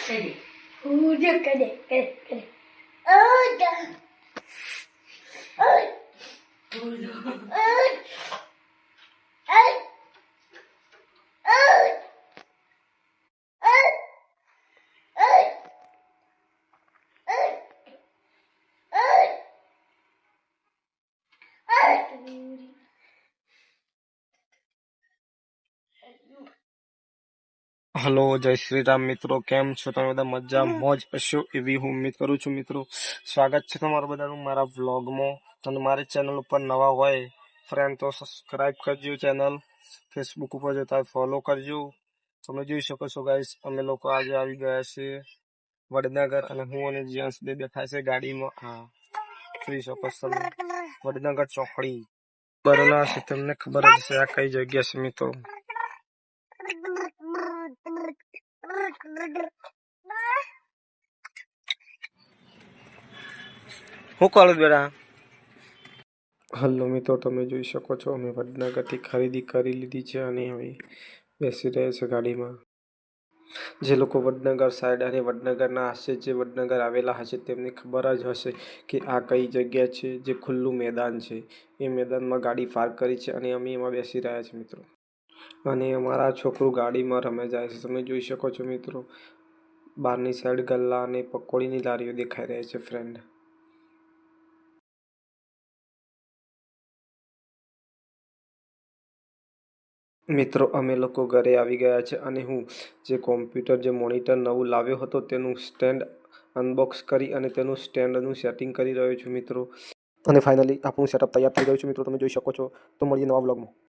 પૂજા કરે કરે કરે ઓજા ઓય પૂજા ઓય ઓય ઓય ઓય હલો, જય શ્રી રામ મિત્રો. કેમ છો તમે બધા? મજા મોજ હશો એવી હું ઉમ્મીદ કરું છું મિત્રો. સ્વાગત છે તમારું બધાનું મારા વ્લોગમાં. અને મારી ચેનલ ઉપર નવા હોય ફ્રેન્ડ તો સબસ્ક્રાઇબ કરજો. ચેનલ ફેસબુક ઉપર જોતા ફોલો કરજો. તમે જોઈ શકો છો ગાઈસ, અમે લોકો આજે આવી ગયા છીએ વડનગર, અને હું અને જેન્ટ્સ બે દેખાય છે ગાડીમાં. હા, જોઈ શકો છો તમે, વડનગર ચોકડી બરોલા છે. તમને ખબર જ છે આ કઈ જગ્યા છે મિત્રો. હું કોલ બેડા. હલો મિત્રો, તમે જોઈ શકો છો અમે વડનગરથી ખરીદી કરી લીધી છે અને હવે બેસી રહ્યા છે ગાડીમાં. જે લોકો વડનગર સાઈડ અને વડનગરના હશે, જે વડનગર આવેલા હશે, તેમને ખબર જ હશે કે આ કઈ જગ્યા છે. જે ખુલ્લું મેદાન છે, એ મેદાનમાં ગાડી પાર્ક કરી છે અને અમે એમાં બેસી રહ્યા છીએ મિત્રો. અને અમારા છોકરું ગાડીમાં રમે જાય છે. તમે જોઈ શકો છો મિત્રો, બહારની સાઈડ ગલ્લા અને પકોડીની લારીઓ દેખાઈ રહી છે ફ્રેન્ડ. મિત્રો, અમે લોકો ઘરે આવી ગયા છે અને હું જે કોમ્પ્યુટર, જે મોનિટર નવું લાવ્યો હતો, તેનું સ્ટેન્ડ અનબોક્સ કરી અને તેનું સ્ટેન્ડનું સેટિંગ કરી રહ્યો છું મિત્રો. અને ફાઇનલી આપણું સેટઅપ તૈયાર થઈ ગયું છે મિત્રો. તમે જોઈ શકો છો. તો મળીએ નવા વ્લોગમાં.